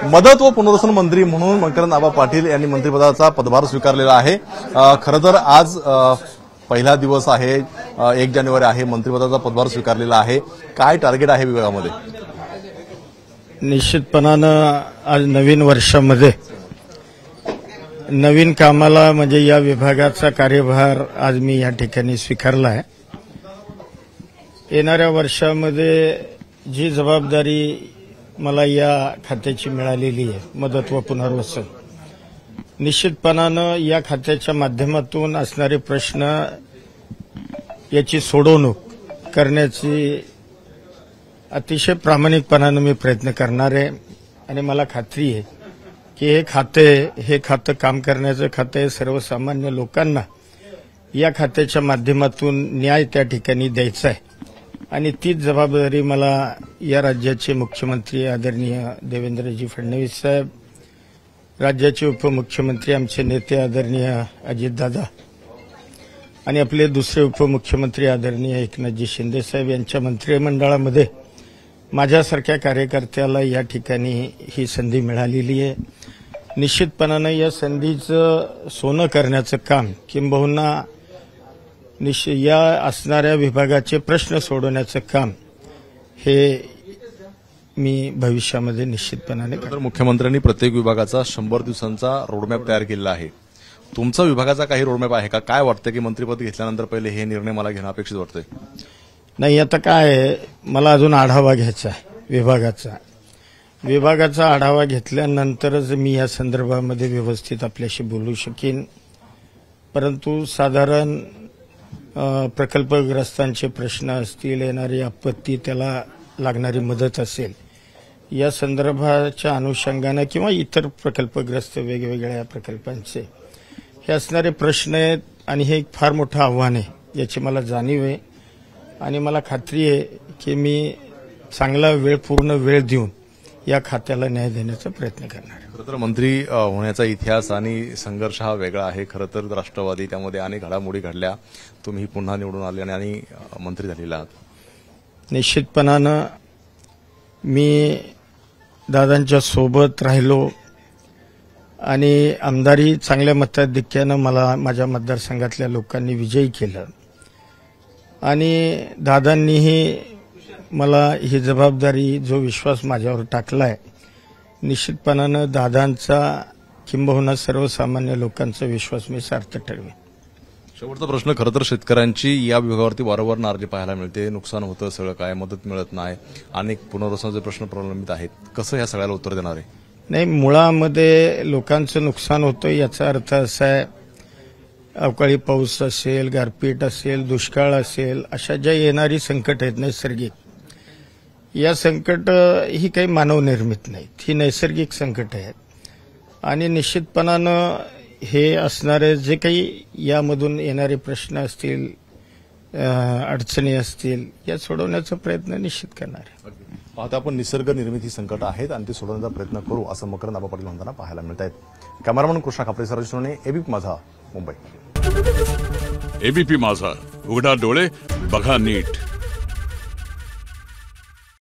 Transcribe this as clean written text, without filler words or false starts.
मदत व पुनर्वसन मंत्री म्हणून मकरंद आबा पाटील यांनी मंत्रिपदाचा पदभार स्वीकारलेला आहे। खरं तर आज पहिला दिवस आहे, 1 जानेवारी आहे, मंत्रिपदाचा पदभार स्वीकारलेला आहे। काय टार्गेट आहे विभागामध्ये? निश्चितपणानं आज नवीन वर्षामध्ये नवीन कामाला म्हणजे या विभागाचा कार्यभार आज मी या ठिकाणी स्वीकारला आहे। येणाऱ्या वर्षामध्ये जी जबाबदारी मला या खात्याची मिळालेली आहे, मदत व पुनर्वसन, निश्चितपणानं या खात्याच्या माध्यमातून असणारे प्रश्न याची सोडवणूक करण्याची अतिशय प्रामाणिकपणानं मी प्रयत्न करणार आहे। आणि मला खात्री आहे की हे खातं काम करण्याचं खातं आहे। सर्वसामान्य लोकांना या खात्याच्या माध्यमातून न्याय त्या ठिकाणी द्यायचा आहे आणि तीच जबाबदारी मला या राज्याचे मुख्यमंत्री आदरणीय देवेंद्रजी फडणवीस साहेब, राज्याचे उपमुख्यमंत्री आमचे नेते आदरणीय अजितदादा आणि आपले दुसरे उपमुख्यमंत्री आदरणीय एकनाथजी शिंदे साहेब यांच्या मंत्रिमंडळामध्ये माझ्यासारख्या कार्यकर्त्याला या ठिकाणी ही संधी मिळालेली आहे। निश्चितपणानं या संधीचं सोनं करण्याचं काम, किंबहुना या असणाऱ्या विभागाचे प्रश्न सोडवण्याचं काम हे मी भविष्यामध्ये निश्चितपणाने तर मुख्यमंत्र्यांनी प्रत्येक विभागाचा 100 दिवसांचा रोडमॅप तयार केलेला आहे। तुमचा विभागाचा काही रोडमॅप आहे का? काय वाटतं की मंत्रिपद घेतल्यानंतर पहिले हे निर्णय मला घेणं अपेक्षित वाटतंय? नाही, आता काय आहे, मला अजून आढावा घ्यायचा आहे विभागाचा आढावा घेतल्यानंतरच मी या संदर्भामध्ये व्यवस्थित आपल्याशी बोलू शकेन। परंतु साधारण प्रकल्पग्रस्तांचे प्रश्न असतील, येणारी आपत्ती, त्याला लागणारी मदत असेल, या संदर्भाच्या अनुषंगानं किंवा इतर प्रकल्पग्रस्त वेगवेगळ्या प्रकल्पांचे हे असणारे प्रश्न आहेत आणि हे एक फार मोठं आव्हान आहे, याची मला जाणीव आहे आणि मला खात्री आहे की मी चांगला पूर्ण वेळ देऊन या खात्याला न्याय देण्याचा प्रयत्न करणार आहे। खरं तर मंत्री होण्याचा इतिहास आणि संघर्ष हा वेगळा आहे। खरं तर राष्ट्रवादी, त्यामध्ये अनेक घडामोडी घडल्या, तुम्ही पुन्हा निवडून आले आणि मंत्री झालेला आहात। निश्चितपणानं मी दादांच्या सोबत राहिलो आणि आमदारी चांगल्या मताधिक्यानं मला माझ्या मतदारसंघातल्या लोकांनी विजयी केलं आणि दादांनीही मला ही जबाबदारी, जो विश्वास माझ्यावर टाकलाय, निश्चितपणानं दादांचा किंबहुना सर्वसामान्य लोकांचा विश्वास मी सार्थ ठरवेन। शेवटचा प्रश्न, खरं तर शेतकऱ्यांची या विभागावरती वारंवार नाराजी पाहायला मिळते, नुकसान होतं, सगळं काय, मदत मिळत नाही, अनेक पुनर्वसनाचे प्रश्न प्रलंबित आहेत, कसं या सगळ्याला उत्तर देणार आहे? नाही, मुळामध्ये लोकांचं नुकसान होतं याचा अर्थ असा आहे, अवकाळी पाऊस असेल, गारपीट असेल, दुष्काळ असेल, अशा ज्या येणारी संकट आहेत नैसर्गिक, या संकट ही काही मानवनिर्मित नाहीत, ही नैसर्गिक संकट आहेत आणि निश्चितपणानं हे असणारे जे काही यामधून येणारे प्रश्न असतील, अडचणी असतील, या सोडवण्याचा प्रयत्न निश्चित करणार आहे। आता आपण निसर्ग निर्मित ही संकट आहेत आणि ती सोडवण्याचा प्रयत्न करू, असं मकरंद आबा पाटील म्हणताना पाहायला मिळत आहेत। कॅमेरामन कृष्णा खापरे, सर्वोने एबीपी माझा, मुंबई। एबीपी माझा, उघडा डोळे बघा नीट।